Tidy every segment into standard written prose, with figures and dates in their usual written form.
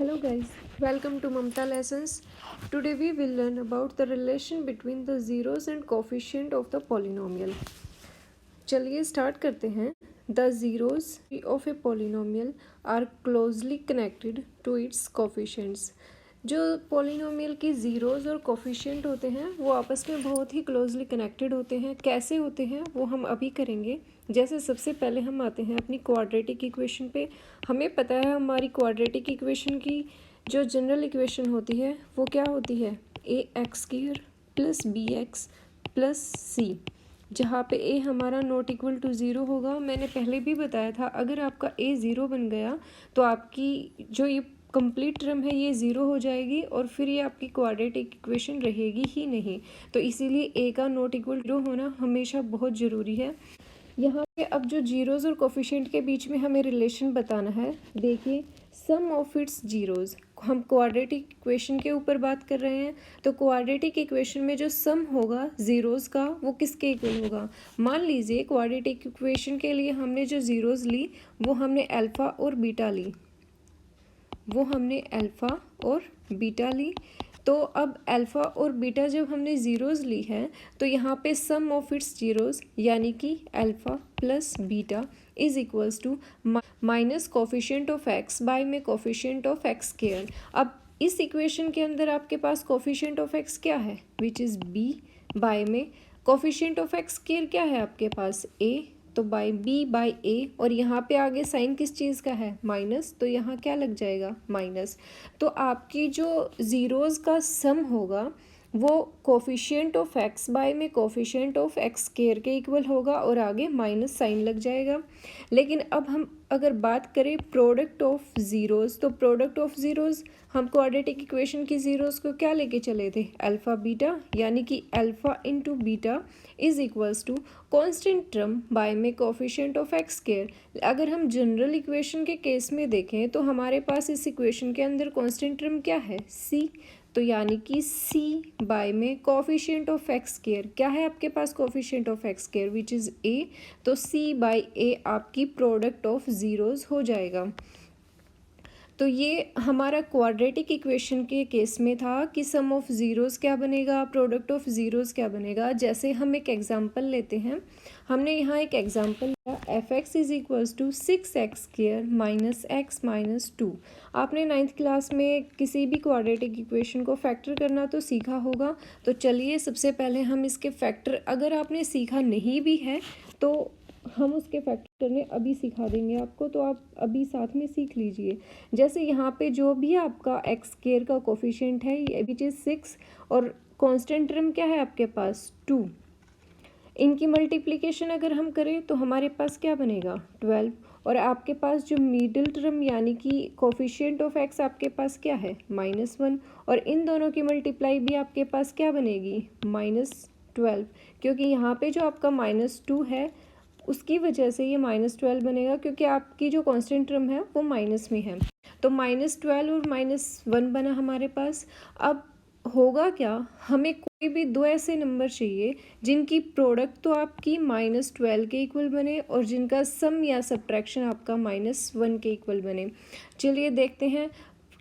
Hello guys, welcome to Mamta Lessons. Today we will learn about the relation between the zeros and coefficient of the polynomial. चलिए start करते हैं. The zeros of a polynomial are closely connected to its coefficients. जो polynomial की zeros और coefficient होते हैं वो आपस में बहुत ही क्लोजली कनेक्टेड होते हैं. कैसे होते हैं वो हम अभी करेंगे. जैसे सबसे पहले हम आते हैं अपनी क्वाड्रेटिक इक्वेशन पे. हमें पता है हमारी क्वाड्रेटिक इक्वेशन की जो जनरल इक्वेशन होती है वो क्या होती है, a x square plus b x plus c, जहाँ पे ए हमारा नॉट इक्वल टू ज़ीरो होगा. मैंने पहले भी बताया था अगर आपका ए ज़ीरो बन गया तो आपकी जो ये कंप्लीट टर्म है ये ज़ीरो हो जाएगी और फिर ये आपकी क्वाड्रेटिक इक्वेशन रहेगी ही नहीं. तो इसीलिए ए का नॉट इक्वल टू होना हमेशा बहुत ज़रूरी है. यहाँ पे अब जो जीरोज़ और कोफिशिएंट के बीच में हमें रिलेशन बताना है. देखिए, सम ऑफ इट्स जीरोज़, हम क्वाड्रेटिक इक्वेशन के ऊपर बात कर रहे हैं. तो क्वाड्रेटिक इक्वेशन में जो सम होगा ज़ीरोज़ का वो किसके इक्वल होगा. मान लीजिए क्वाड्रेटिक इक्वेशन के लिए हमने जो ज़ीरोज़ ली वो हमने अल्फ़ा और बीटा ली. तो अब अल्फ़ा और बीटा जब हमने ज़ीरोज़ ली है तो यहाँ पे सम ऑफ इट्स ज़ीरोज़ यानी कि alpha plus beta is equals to minus coefficient of x by में कोफिशिएंट ऑफ एक्स स्क्वायर. अब इस इक्वेशन के अंदर आपके पास कोफिशिएंट ऑफ एक्स क्या है, विच इज़ बी, बाय में कोफिशिएंट ऑफ एक्स स्क्वायर क्या है आपके पास, ए, तो बाय बी बाय ए. और यहाँ पे आगे साइन किस चीज़ का है, माइनस, तो यहाँ क्या लग जाएगा, माइनस. तो आपकी जो ज़ीरोज़ का सम होगा वो कोफिशिएंट ऑफ एक्स बाय में कोफिशिएंट ऑफ एक्स स्क्वायर के इक्वल होगा और आगे माइनस साइन लग जाएगा. लेकिन अब हम अगर बात करें प्रोडक्ट ऑफ ज़ीरोज़, तो प्रोडक्ट ऑफ ज़ीरोज़ हम क्वाड्रेटिक इक्वेशन की ज़ीरोज़ को क्या लेके चले थे, अल्फ़ा बीटा, यानी कि alpha into beta is equals to constant term by में कोफिशिएंट ऑफ एक्स स्क्वायर. अगर हम जनरल इक्वेशन के केस में देखें तो हमारे पास इस इक्वेशन के अंदर कांस्टेंट टर्म क्या है, सी. तो यानी कि सी बाय में कोफिशिएंट ऑफ एक्स स्क्वायर क्या है आपके पास, coefficient of x square which is a. तो सी बाय ए आपकी प्रोडक्ट ऑफ ज़ीरोज़ हो जाएगा. तो ये हमारा क्वाड्रेटिक इक्वेशन के केस में था कि सम ऑफ ज़ीरोज़ क्या बनेगा, प्रोडक्ट ऑफ ज़ीरोज़ क्या बनेगा. जैसे हम एक एग्जांपल लेते हैं. हमने यहाँ एक एग्जांपल लिया, F x is equals to 6x square minus x minus 2. आपने 9th क्लास में किसी भी क्वाड्रेटिक इक्वेशन को फैक्टर करना तो सीखा होगा. तो चलिए सबसे पहले हम इसके फैक्टर, अगर आपने सीखा नहीं भी है तो हम उसके फैक्टर करने अभी सिखा देंगे आपको, तो आप अभी साथ में सीख लीजिए. जैसे यहाँ पे जो भी आपका एक्स स्क्वायर का कोफिशिएंट है ये विच इज़ 6 और कांस्टेंट टर्म क्या है आपके पास 2. इनकी मल्टीप्लिकेशन अगर हम करें तो हमारे पास क्या बनेगा 12. और आपके पास जो मिडिल टर्म यानी कि कोफिशिएंट ऑफ एक्स आपके पास क्या है -1. और इन दोनों की मल्टीप्लाई भी आपके पास क्या बनेगी -12, क्योंकि यहाँ पे जो आपका -2 है उसकी वजह से ये -12 बनेगा, क्योंकि आपकी जो कांस्टेंट टर्म है वो माइनस में है. तो -12 और -1 बना हमारे पास. अब होगा क्या, हमें कोई भी दो ऐसे नंबर चाहिए जिनकी प्रोडक्ट तो आपकी -12 के इक्वल बने और जिनका सम या सब्ट्रैक्शन आपका -1 के इक्वल बने. चलिए देखते हैं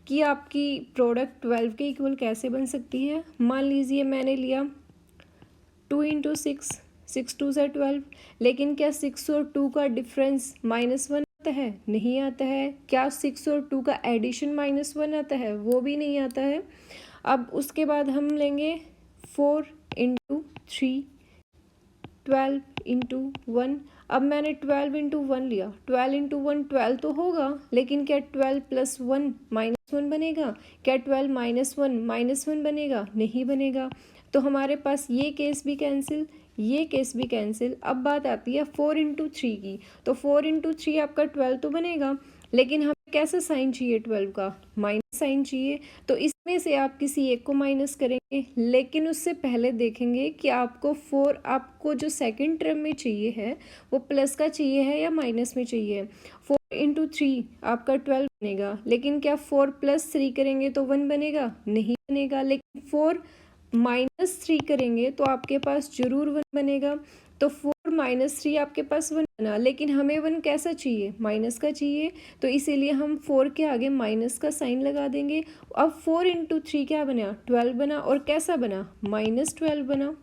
कि आपकी प्रोडक्ट 12 के इक्वल कैसे बन सकती है. मान लीजिए मैंने लिया 2 इंटू 6 2 से 12. लेकिन क्या 6 और 2 का डिफरेंस -1 आता है, नहीं आता है. क्या 6 और 2 का एडिशन -1 आता है, वो भी नहीं आता है. अब उसके बाद हम लेंगे 4 इंटू 3 12 इंटू 1. अब मैंने 12 इंटू 1 लिया, 12 इंटू 1 12 तो होगा, लेकिन क्या 12 प्लस 1 -1 बनेगा, क्या 12 -1 बनेगा, नहीं बनेगा. तो हमारे पास ये केस भी कैंसिल, ये केस भी कैंसिल. अब बात आती है 4 इंटू 3 की. तो 4 इंटू 3 आपका 12 तो बनेगा, लेकिन हमें कैसा साइन चाहिए 12 का, माइनस साइन चाहिए. तो इसमें से आप किसी एक को माइनस करेंगे, लेकिन उससे पहले देखेंगे कि आपको 4, आपको जो सेकंड टर्म में चाहिए है वो प्लस का चाहिए है या माइनस में चाहिए. 4 इंटू 3 आपका 12 बनेगा, लेकिन क्या 4 प्लस 3 करेंगे तो 1 बनेगा, नहीं बनेगा. लेकिन 4 -3 करेंगे तो आपके पास जरूर 1 बनेगा. तो 4 -3 आपके पास 1 बना, लेकिन हमें 1 कैसा चाहिए, माइनस का चाहिए, तो इसीलिए हम 4 के आगे माइनस का साइन लगा देंगे। अब 4 × 3 क्या बना, 12 बना, और कैसा बना, -12 बना,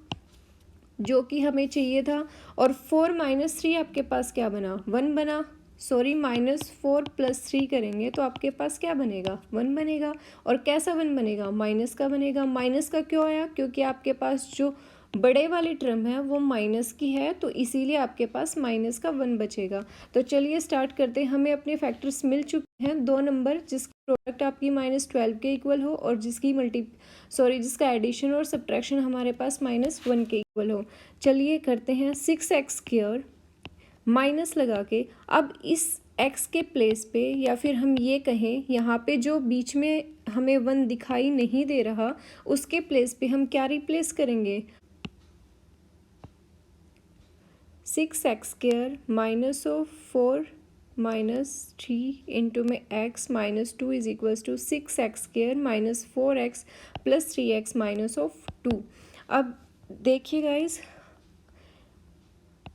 जो कि हमें चाहिए था। और 4 - 3 आपके पास क्या बना, 1 बना, सॉरी -4 + 3 करेंगे तो आपके पास क्या बनेगा, 1 बनेगा। और कैसा 1 बनेगा, माइनस का बनेगा। माइनस का क्यों आया, क्योंकि आपके पास जो बड़े वाली टर्म है वो माइनस की है, तो इसीलिए आपके पास माइनस का 1 बचेगा। तो चलिए स्टार्ट करते हैं। हमें अपने फैक्टर्स मिल चुके हैं, 2 नंबर जिसकी प्रोडक्ट आपकी -12 के इक्वल हो और जिसका एडिशन और सब्ट्रैक्शन हमारे पास -1 के इक्वल हो। चलिए करते हैं 6x² माइनस लगा के। अब इस x के प्लेस पे, या फिर हम ये कहें यहाँ पे जो बीच में हमें 1 दिखाई नहीं दे रहा, उसके प्लेस पे हम क्या रिप्लेस करेंगे, 6x² -4 - 3 इंटू में x -2 is equals to 6x² -4x + 3x -2। अब देखिए गाइज,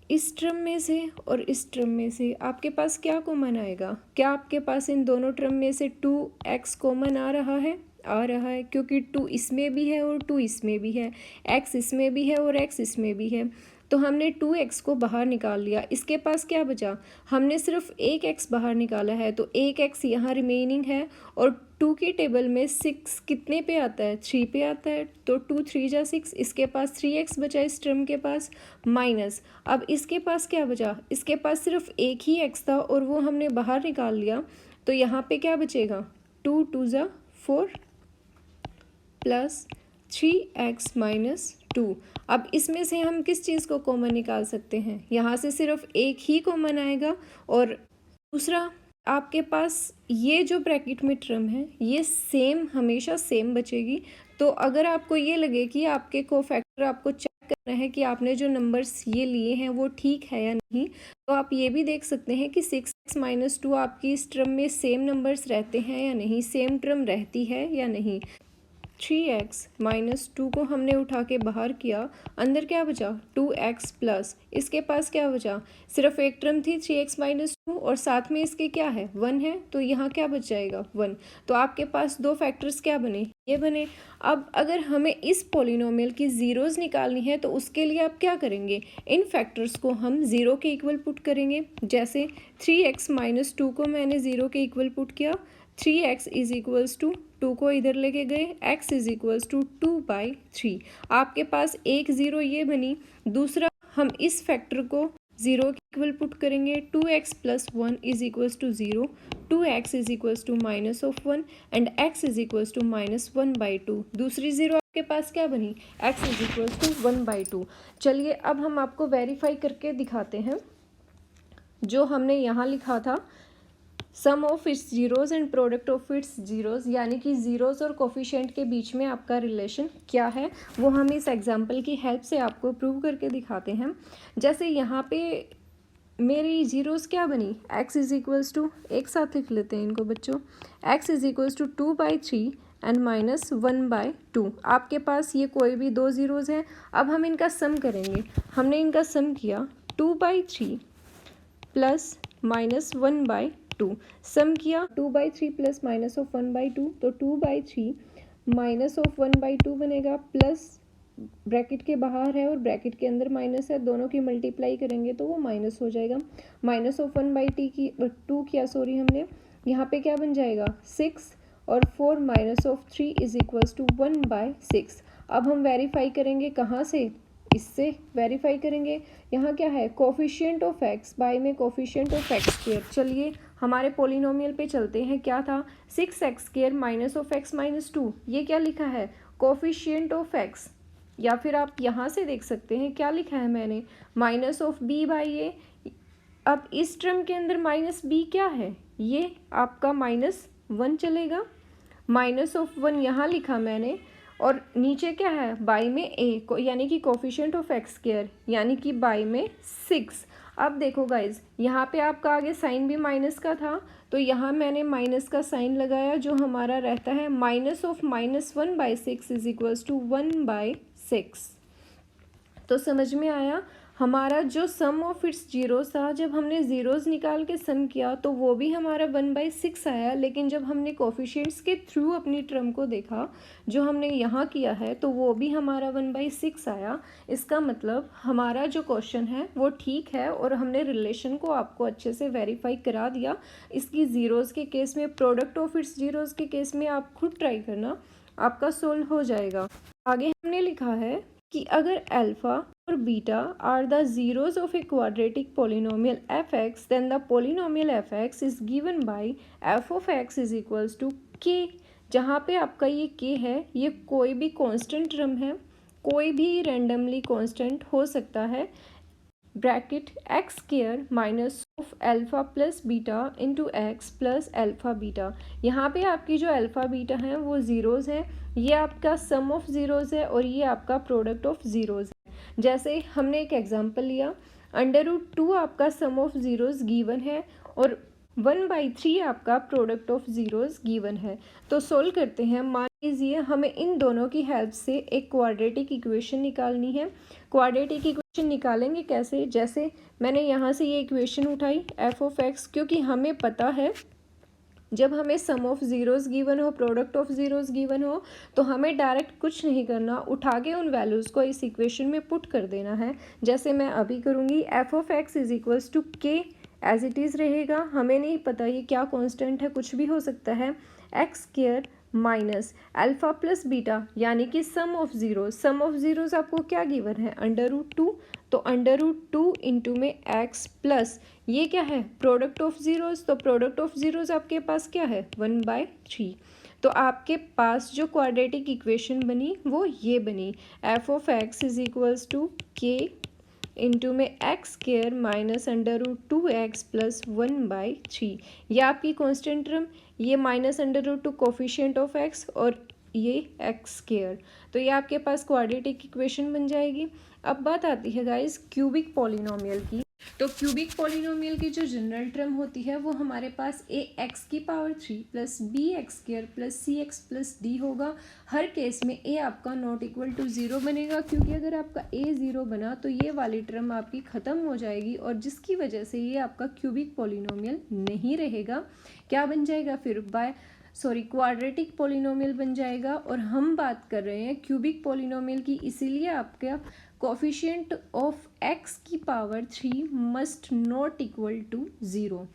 इस टर्म में से और इस टर्म में से आपके पास क्या कॉमन आएगा, क्या आपके पास इन दोनों टर्म में से 2x कॉमन आ रहा है, आ रहा है, क्योंकि 2 इसमें भी है और 2 इसमें भी है, x इसमें भी है और x इसमें भी है। तो हमने 2x को बाहर निकाल लिया, इसके पास क्या बचा, हमने सिर्फ एक x बाहर निकाला है, तो एक x यहाँ रिमेनिंग है। और 2 की टेबल में 6 कितने पे आता है, 3 पे आता है, तो 2 3 जा 6, इसके पास 3x बचा इस टर्म के पास, माइनस। अब इसके पास क्या बचा, इसके पास सिर्फ एक ही x था और वो हमने बाहर निकाल लिया, तो यहाँ पे क्या बचेगा, 2 2 जा 4 + 3x -2। अब इसमें से हम किस चीज़ को कॉमन निकाल सकते हैं, यहाँ से सिर्फ एक ही कॉमन आएगा। और दूसरा, आपके पास ये जो ब्रैकेट में टर्म है ये सेम, हमेशा सेम बचेगी। तो अगर आपको ये लगे कि आपके कोफैक्टर आपको चेक करना है कि आपने जो नंबर्स ये लिए हैं वो ठीक है या नहीं, तो आप ये भी देख सकते हैं कि 6x -2 आपकी इस टर्म में सेम नंबर्स रहते हैं या नहीं, सेम टर्म रहती है या नहीं। 3x -2 को हमने उठा के बाहर किया, अंदर क्या बचा, 2x प्लस, इसके पास क्या बचा, सिर्फ एक टर्म थी 3x -2 और साथ में इसके क्या है, 1 है, तो यहाँ क्या बच जाएगा, 1। तो आपके पास दो फैक्टर्स क्या बने, ये बने। अब अगर हमें इस पॉलिनोमियल की ज़ीरोज़ निकालनी है तो उसके लिए आप क्या करेंगे, इन फैक्टर्स को हम 0 के इक्वल पुट करेंगे। जैसे 3x -2 को मैंने 0 के इक्वल पुट किया, 3x इज इक्वल्स टू 2 को इधर लेके गए, x इज इक्वल्स टू 2/3। आपके पास एक 0 ये बनी। दूसरा, हम इस फैक्टर को 0 के इक्वल पुट करेंगे, 2x + 1 is equals to 0, 2x is equals to -1 and x is equals to -1/2। दूसरी 0 आपके पास क्या बनी, x इज इक्वल्स टू 1/2। चलिए अब हम आपको वेरीफाई करके दिखाते हैं जो हमने यहाँ लिखा था, sum of its zeros and product of its zeros, यानी कि ज़ीरोज़ और कोफिशिएंट के बीच में आपका रिलेशन क्या है, वो हम इस एग्जांपल की हेल्प से आपको प्रूव करके दिखाते हैं। जैसे यहाँ पे मेरी ज़ीरोज़ क्या बनी, x इज इक्वल्स टू, एक साथ लिख लेते हैं इनको बच्चों, x is equals to 2/3 and -1/2। आपके पास ये कोई भी दो ज़ीरोज़ हैं। अब हम इनका सम करेंगे। हमने इनका सम किया, 2/3 प्लस -1/2, सम किया 2/3 प्लस -1/2, तो 2/3 -1/2 बनेगा, प्लस ब्रैकेट के बाहर है और ब्रैकेट के अंदर माइनस है, दोनों की मल्टीप्लाई करेंगे तो वो माइनस हो जाएगा। -1/2 किया, सॉरी, हमने यहाँ पे क्या बन जाएगा, 6, और 4 -3 इज इक्वल्स टू 1/6। अब हम वेरीफाई करेंगे, कहाँ से, इससे वेरीफाई करेंगे। यहाँ क्या है, कोफिशिएंट ऑफ x बाय में कोफिशिएंट ऑफ x²। चलिए हमारे पॉलिनोमियल पे चलते हैं। क्या था, 6x² -(x -2), ये क्या लिखा है, कोफिशिएंट ऑफ x, या फिर आप यहाँ से देख सकते हैं क्या लिखा है मैंने, -(b/a). अब इस टर्म के अंदर -b क्या है, ये आपका -1 चलेगा, -1 यहाँ लिखा मैंने, और नीचे क्या है, बाई में a को, यानी कि कोफिशिएंट ऑफ x², यानी कि बाई में 6। अब देखो गाइज, यहाँ पे आपका आगे साइन भी माइनस का था, तो यहाँ मैंने माइनस का साइन लगाया, जो हमारा रहता है -(-1/6 इज इक्वल्स टू 1/6। तो समझ में आया, हमारा जो सम ऑफ इट्स जीरोस था, जब हमने ज़ीरोज़ निकाल के सम किया तो वो भी हमारा 1/6 आया, लेकिन जब हमने कोफिशिएंट्स के थ्रू अपनी टर्म को देखा जो हमने यहाँ किया है तो वो भी हमारा 1/6 आया। इसका मतलब हमारा जो क्वेश्चन है वो ठीक है और हमने रिलेशन को आपको अच्छे से वेरीफाई करा दिया। इसकी ज़ीरोज़ के केस में, प्रोडक्ट ऑफ इट्स जीरोज़ के केस में आप खुद ट्राई करना, आपका सोल्व हो जाएगा। आगे हमने लिखा है कि अगर अल्फ़ा और beta are the zeros of a quadratic polynomial f(x), then the polynomial f(x) is given by f of x is equals to k। जहाँ पे आपका ये k है, ये कोई भी कांस्टेंट टर्म है, कोई भी रैंडमली कांस्टेंट हो सकता है, bracket x square minus of alpha plus beta into x plus alpha beta. यहाँ पे आपकी जो अल्फ़ा बीटा है वो ज़ीरोज़ हैं, ये आपका सम ऑफ ज़ीरोज़ है और ये आपका प्रोडक्ट ऑफ ज़ीरोज़ है। जैसे हमने एक एग्जांपल लिया, √2 आपका सम ऑफ ज़ीरोज़ गिवन है और 1/3 आपका प्रोडक्ट ऑफ ज़ीरोज़ गिवन है। तो सोल्व करते हैं। मान लीजिए हमें इन दोनों की हेल्प से एक क्वाड्रेटिक इक्वेशन निकालनी है। क्वाड्रेटिक इक्वेशन निकालेंगे कैसे? जैसे मैंने यहाँ से ये इक्वेशन उठाई f ऑफ x, क्योंकि हमें पता है जब हमें सम ऑफ ज़ीरोज़ गिवन हो, प्रोडक्ट ऑफ ज़ीरोज़ गिवन हो, तो हमें डायरेक्ट कुछ नहीं करना, उठा के उन वैल्यूज़ को इस इक्वेशन में पुट कर देना है। जैसे मैं अभी करूँगी, f of x is equals to k as it is रहेगा। हमें नहीं पता ये क्या कांस्टेंट है, कुछ भी हो सकता है। X square minus alpha plus beta यानी कि sum of zeros. Sum of zeros आपको क्या गिवन है? √2। तो √2 इंटू में x प्लस ये क्या है? Product of zeros. तो प्रोडक्ट ऑफ ज़ीरोज़ आपके पास क्या है? 1/3। तो आपके पास जो क्वाड्रेटिक इक्वेशन बनी वो ये बनी, f of x is equals to k into में x square minus √2x plus 1/3। ये आपकी कांस्टेंट टर्म, ये माइनस √2 कोफिशिएंट ऑफ x और ये एक्स स्क्वायर। तो ये आपके पास क्वाड्रेटिक इक्वेशन बन जाएगी। अब बात आती है गाइस क्यूबिक पॉलिनोमियल की। तो क्यूबिक पॉलिनोमियल की जो जनरल टर्म होती है वो हमारे पास ax³ plus bx² plus cx plus d होगा। हर केस में a आपका नॉट इक्वल टू 0 बनेगा, क्योंकि अगर आपका a 0 बना तो ये वाली टर्म आपकी ख़त्म हो जाएगी और जिसकी वजह से ये आपका क्यूबिक पॉलिनोमियल नहीं रहेगा। क्या बन जाएगा फिर? क्वाड्रेटिक पॉलिनोमियल बन जाएगा। और हम बात कर रहे हैं क्यूबिक पॉलिनोमियल की, इसीलिए आपका coefficient of x³ must not equal to 0।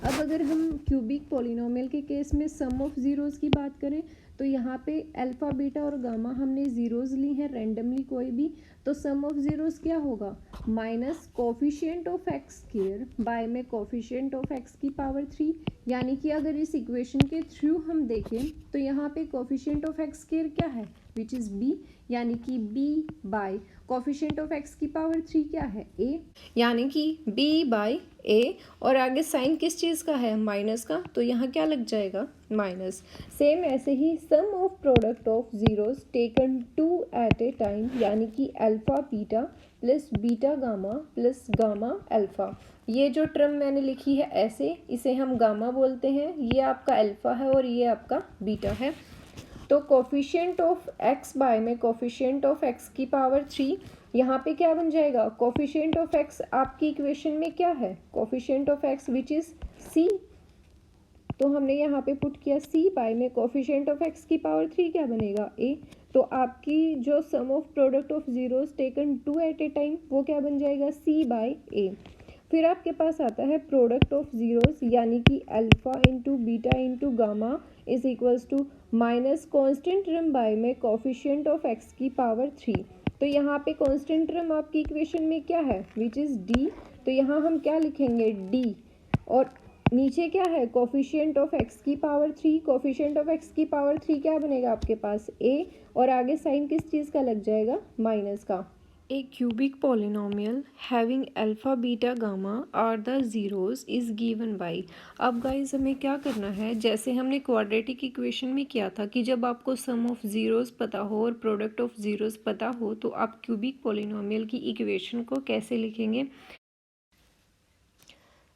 अब अगर हम क्यूबिक पॉलिनोमियल के केस में सम ऑफ ज़ीरोज़ की बात करें तो यहाँ पे अल्फ़ा बीटा और गामा हमने ज़ीरोज़ ली हैं रैंडमली कोई भी, तो सम ऑफ ज़ीरोज़ क्या होगा? Minus coefficient of x² by में कोफिशिएंट ऑफ x³, यानी कि अगर इस इक्वेशन के थ्रू हम देखें तो यहाँ पे कोफिशिएंट ऑफ x² क्या है? विच इज़ b, यानी कि b bye coefficient of x³ क्या है? a, यानी कि b/a। और आगे साइन किस चीज़ का है? माइनस का, तो यहाँ क्या लग जाएगा? माइनस। सेम ऐसे ही sum of product of zeros taken 2 at a time, यानी कि alpha beta plus beta gamma plus gamma alpha. ये जो टर्म मैंने लिखी है ऐसे, इसे हम गामा बोलते हैं, ये आपका अल्फ़ा है और ये आपका बीटा है। तो कोफिशिएंट ऑफ x बाय में कोफिशिएंट ऑफ x³, यहाँ पे क्या बन जाएगा? कोफिशिएंट ऑफ x आपकी इक्वेशन में क्या है? Coefficient of x which is c। तो हमने यहाँ पे पुट किया c बाय में कोफिशिएंट ऑफ x³ क्या बनेगा? a। तो आपकी जो sum of product of zeros taken 2 at a time वो क्या बन जाएगा? c/a। फिर आपके पास आता है प्रोडक्ट ऑफ ज़ीरोज़, यानी कि alpha into beta into gamma is equals to minus constant term by में कोफिशिएंट ऑफ x³। तो यहाँ पे कॉन्स्टेंट टर्म आपकी इक्वेशन में क्या है? Which is d। तो यहाँ हम क्या लिखेंगे? d। और नीचे क्या है? Coefficient of x³। Coefficient of x³ क्या बनेगा आपके पास? a। और आगे साइन किस चीज़ का लग जाएगा? माइनस का। A cubic polynomial having alpha beta gamma are the zeros is given by। अब गाइज हमें क्या करना है, जैसे हमने क्वाड्रेटिक इक्वेशन में किया था कि जब आपको सम ऑफ ज़ीरोज़ पता हो और प्रोडक्ट ऑफ ज़ीरोज़ पता हो तो आप क्यूबिक पॉलिनोमियल की इक्वेशन को कैसे लिखेंगे,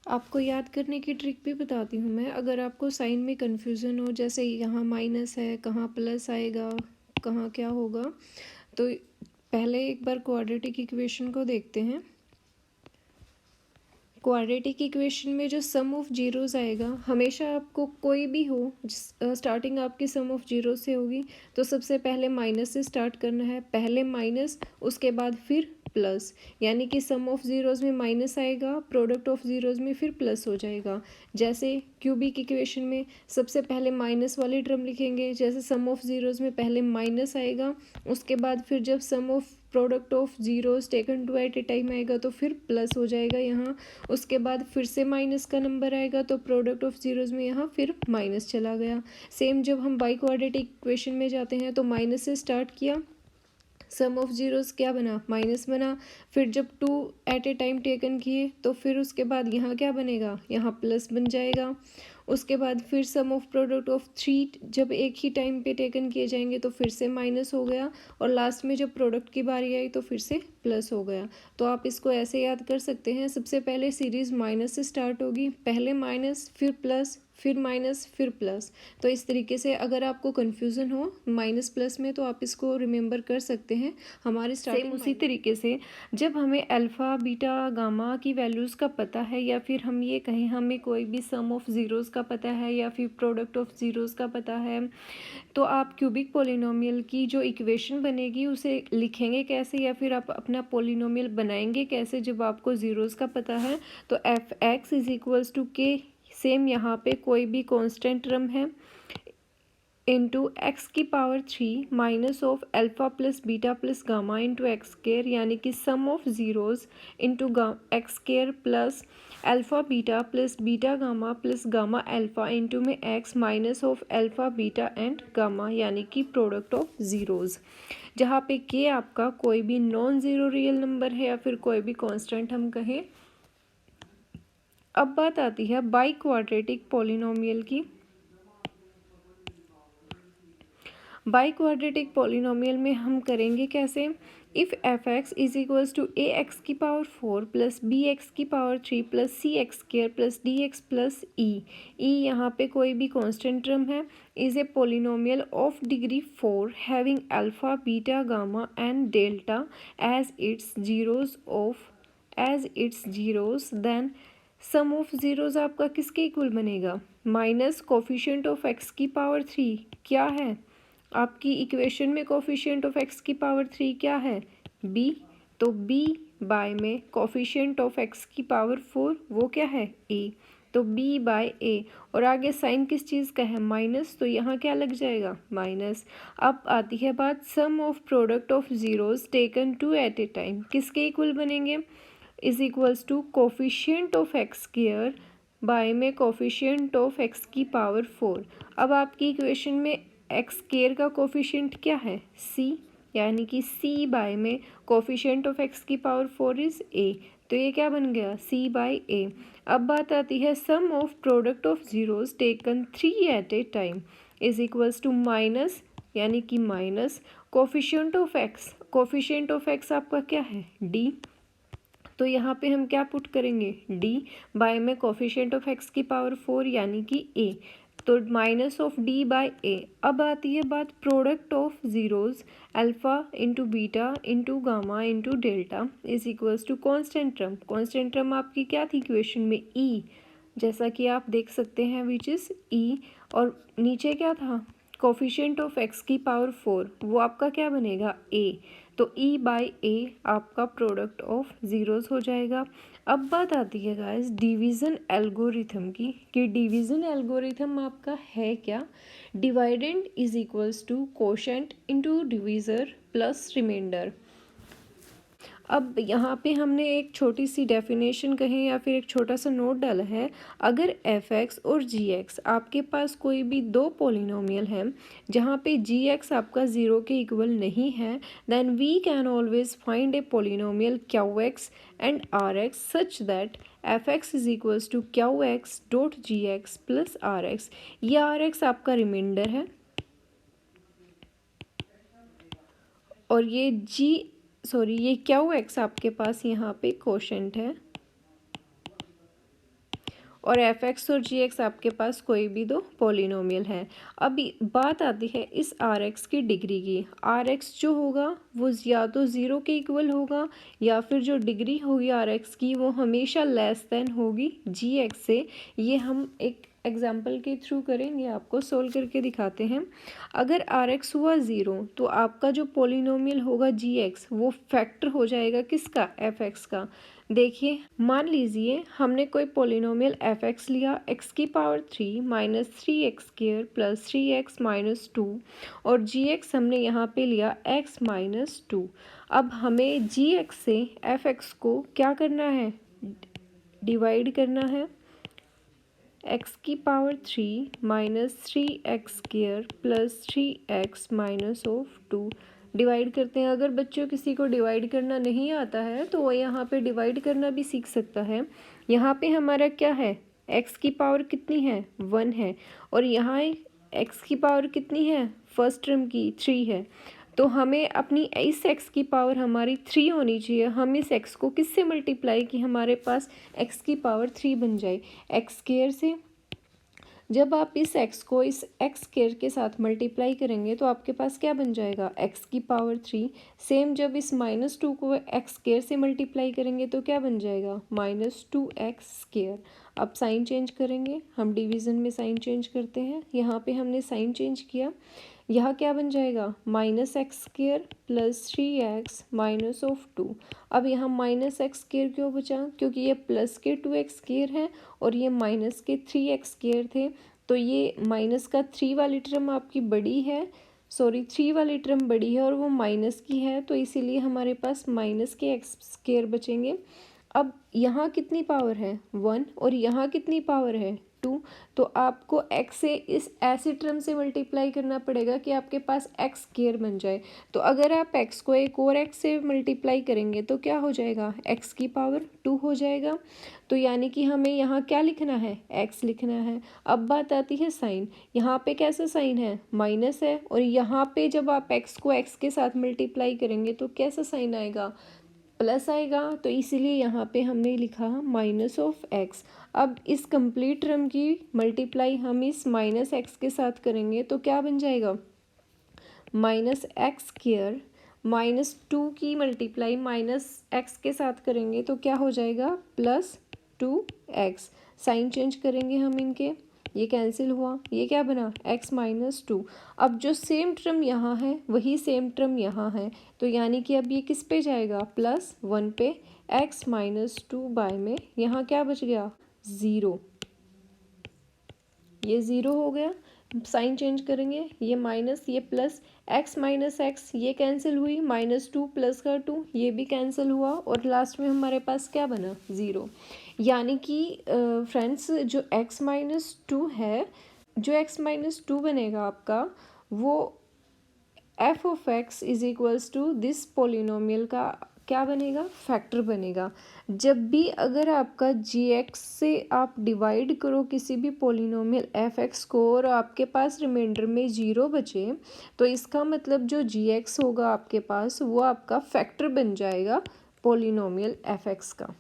आपको याद करने की ट्रिक भी बताती हूँ मैं। अगर आपको साइन में कन्फ्यूज़न हो, जैसे यहाँ माइनस है, कहाँ प्लस आएगा, कहाँ क्या होगा, तो पहले एक बार क्वाड्रेटिक इक्वेशन को देखते हैं। क्वाड्रेटिक इक्वेशन में जो सम ऑफ जीरोस आएगा, हमेशा आपको कोई भी हो स्टार्टिंग आपकी सम ऑफ जीरो से होगी, तो सबसे पहले माइनस से स्टार्ट करना है। पहले माइनस, उसके बाद फिर प्लस, यानी कि सम ऑफ जीरोस में माइनस आएगा, प्रोडक्ट ऑफ जीरोस में फिर प्लस हो जाएगा। जैसे क्यूबिक इक्वेशन में सबसे पहले माइनस वाली टर्म लिखेंगे, जैसे सम ऑफ जीरोस में पहले माइनस आएगा, उसके बाद फिर जब sum of product of zeros taken two at a time आएगा तो फिर प्लस हो जाएगा यहाँ। उसके बाद फिर से माइनस का नंबर आएगा तो प्रोडक्ट ऑफ जीरोस में यहाँ फिर माइनस चला गया। सेम जब हम बाई क्वाड्रेटिक इक्वेशन में जाते हैं तो माइनस से स्टार्ट किया, सम ऑफ जीरोस क्या बना, माइनस बना। फिर जब two at a time taken किए तो फिर उसके बाद यहाँ क्या बनेगा, यहाँ प्लस बन जाएगा। उसके बाद फिर सम ऑफ प्रोडक्ट ऑफ थ्री जब एक ही टाइम पे टेकन किए जाएंगे तो फिर से माइनस हो गया, और लास्ट में जब प्रोडक्ट की बारी आई तो फिर से प्लस हो गया। तो आप इसको ऐसे याद कर सकते हैं, सबसे पहले सीरीज़ माइनस से स्टार्ट होगी, पहले माइनस फिर प्लस फिर माइनस फिर प्लस। तो इस तरीके से अगर आपको कन्फ्यूज़न हो माइनस प्लस में तो आप इसको रिमेंबर कर सकते हैं। हमारे स्टार्टिंग उसी तरीके से जब हमें अल्फ़ा बीटा गामा की वैल्यूज़ का पता है, या फिर हम ये कहें हमें कोई भी सम ऑफ ज़ीरोज़ का पता है या फिर प्रोडक्ट ऑफ ज़ीरोज़ का पता है, तो आप क्यूबिक पोलिनोमियल की जो इक्वेशन बनेगी उसे लिखेंगे कैसे, या फिर आप अपना पोलिनोमियल बनाएंगे कैसे जब आपको ज़ीरोज़ का पता है। तो f x is equals to k, same यहाँ पे कोई भी कांस्टेंट टर्म है, इंटू एक्स की power 3 minus of alpha plus beta plus gamma into x square, यानी कि sum of zeros into x square plus alpha beta plus beta gamma plus gamma alpha into में x minus of alpha beta and gamma, यानी कि product of zeros, जहाँ पे के आपका कोई भी नॉन ज़ीरो रियल नंबर है या फिर कोई भी कांस्टेंट हम कहें। अब बात आती है बाई क्वाड्रेटिक पॉलिनोमियल की। बाई क्वाड्रेटिक पॉलिनोमियल में हम करेंगे कैसे, if f x is equals to a x की पावर 4 प्लस बी एक्स की power 3 plus c x square plus d x plus e यहाँ पे कोई भी कांस्टेंट टर्म है, is a polynomial of degree 4 having alpha beta gamma and delta as its zeros, then sum of zeros आपका किसके equal बनेगा, minus coefficient of x की power 3 क्या है आपकी इक्वेशन में, कोफिशिएंट ऑफ एक्स की पावर 3 क्या है, b, तो b बाय में कोफिशिएंट ऑफ एक्स की पावर 4 वो क्या है a, तो b बाय a, और आगे साइन किस चीज़ का है, माइनस, तो यहाँ क्या लग जाएगा माइनस। अब आती है बात sum of product of zeros taken two at a time किसके इक्वल बनेंगे, is equals to coefficient of x square by में कोफिशिएंट ऑफ एक्स की पावर 4। अब आपकी इक्वेशन में एक्स स्क्वायर का कोफिशिएंट क्या है c, यानी कि c बाय में कोफिशिएंट ऑफ एक्स की पावर 4 इज a, तो ये क्या बन गया c बाय a। अब बात आती है sum of product of zeros taken 3 at a time is equals to minus, यानी कि माइनस कोफिशिएंट ऑफ एक्स आपका क्या है d, तो यहाँ पे हम क्या पुट करेंगे d बाय में कोफिशिएंट ऑफ एक्स की पावर 4 यानी कि a, तो minus of d by a। अब आती है बात product of zeros alpha into beta into gamma into delta is equals to constant term आपकी क्या थी इक्वेशन में e, जैसा कि आप देख सकते हैं विच इज़ e, और नीचे क्या था कोफिशिएंट ऑफ एक्स की पावर 4 वो आपका क्या बनेगा a, तो e बाय a आपका प्रोडक्ट ऑफ ज़ीरोज़ हो जाएगा। अब बात आती है गाइस डिवीज़न एल्गोरिथम की, कि डिवीज़न एल्गोरिथम आपका है क्या, dividend is equals to quotient into divisor plus remainder. अब यहाँ पे हमने एक छोटी सी डेफिनेशन कहें या फिर एक छोटा सा नोट डाला है, अगर एफ एक्स और जी एक्स आपके पास कोई भी दो पोलिनोमियल हैं जहाँ पे जी एक्स आपका ज़ीरो के इक्वल नहीं है, then we can always find a polynomial q x and r x such that f x is equals to q x dot g x plus r x. ये r x आपका remainder है और ये ये Q x आपके पास यहाँ पे quotient है, और एफ एक्स और जी एक्स आपके पास कोई भी दो पॉलिनोमियल है। अभी बात आती है इस आर एक्स की डिग्री की। आर एक्स जो होगा वो या तो ज़ीरो के इक्वल होगा या फिर जो डिग्री होगी आर एक्स की वो हमेशा लेस देन होगी जी एक्स से। ये हम एक एग्जाम्पल के थ्रू करेंगे, आपको सोल्व करके दिखाते हैं। अगर आर एक्स हुआ ज़ीरो तो आपका जो पॉलिनोमियल होगा जी एक्स वो फैक्टर हो जाएगा किसका, एफ एक्स का। देखिए मान लीजिए हमने कोई पॉलिनोमियल एफ एक्स लिया, एक्स की power 3 minus 3x square plus 3x minus 2 और जी एक्स हमने यहाँ पे लिया x माइनस 2। अब हमें जी एक्स से एफ एक्स को क्या करना है, डिवाइड करना है। एक्स की power 3 minus 3x square plus 3x minus of 2 divide करते हैं। अगर बच्चों किसी को डिवाइड करना नहीं आता है तो वो यहाँ पे डिवाइड करना भी सीख सकता है। यहाँ पे हमारा क्या है, x की पावर कितनी है, 1 है, और यहाँ x की पावर कितनी है, फर्स्ट टर्म की 3 है। तो हमें अपनी इस x की पावर हमारी 3 होनी चाहिए। हम इस x को किससे मल्टीप्लाई कि हमारे पास x की पावर 3 बन जाए, एक्स स्क्वायर से। जब आप इस x को इस एक्स स्क्वायर के साथ मल्टीप्लाई करेंगे तो आपके पास क्या बन जाएगा, x की पावर 3। सेम जब इस माइनस 2 को एक्स स्क्वायर से मल्टीप्लाई करेंगे तो क्या बन जाएगा, माइनस 2x स्क्वायर। अब साइन चेंज करेंगे, हम डिवीज़न में साइन चेंज करते हैं। यहाँ पे हमने साइन चेंज किया, यहाँ क्या बन जाएगा, minus x square plus 3x minus of 2। अब यहाँ माइनस एक्स स्क्वायर क्यों बचा, क्योंकि ये प्लस के 2x स्क्वायर है और ये माइनस के 3x स्क्वायर थे। तो ये माइनस का 3 वाली टर्म आपकी बड़ी है, सॉरी 3 वाली टर्म बड़ी है और वो माइनस की है, तो इसीलिए हमारे पास माइनस के एक्स स्क्वायर बचेंगे। अब यहाँ कितनी पावर है, 1, और यहाँ कितनी पावर है, 2। तो आपको x से इस ऐसे टर्म से मल्टीप्लाई करना पड़ेगा कि आपके पास x स्क्वायर बन जाए। तो अगर आप x को एक और x से मल्टीप्लाई करेंगे तो क्या हो जाएगा, x की पावर 2 हो जाएगा। तो यानी कि हमें यहाँ क्या लिखना है, x लिखना है। अब बात आती है साइन। यहाँ पे कैसा साइन है, माइनस है, और यहाँ पे जब आप x को x के साथ मल्टीप्लाई करेंगे तो कैसा साइन आएगा, प्लस आएगा। तो इसीलिए यहाँ पे हमने लिखा माइनस ऑफ एक्स। अब इस कंप्लीट टर्म की मल्टीप्लाई हम इस माइनस एक्स के साथ करेंगे तो क्या बन जाएगा, माइनस एक्स स्क्वायर माइनस 2 की मल्टीप्लाई माइनस एक्स के साथ करेंगे तो क्या हो जाएगा, प्लस 2x। साइन चेंज करेंगे हम इनके, ये कैंसिल हुआ, ये क्या बना, x माइनस 2। अब जो सेम टर्म यहाँ है वही सेम टर्म यहाँ है, तो यानी कि अब ये किस पे जाएगा, प्लस 1 पे। x माइनस 2 बाय में यहाँ क्या बच गया, 0। ये 0 हो गया। साइन चेंज करेंगे, ये माइनस ये प्लस, x माइनस एक्स ये कैंसिल हुई, माइनस 2 प्लस का 2 ये भी कैंसिल हुआ, और लास्ट में हमारे पास क्या बना, 0। यानी कि फ्रेंड्स जो x माइनस 2 है, जो x माइनस 2 बनेगा आपका वो f of x is equals to this polynomial का क्या बनेगा, फैक्टर बनेगा। जब भी अगर आपका g(x) से आप डिवाइड करो किसी भी पोलिनोमियल f(x) को और आपके पास रिमाइंडर में 0 बचे तो इसका मतलब जो g(x) होगा आपके पास वो आपका फैक्टर बन जाएगा पोलिनोमियल f(x) का।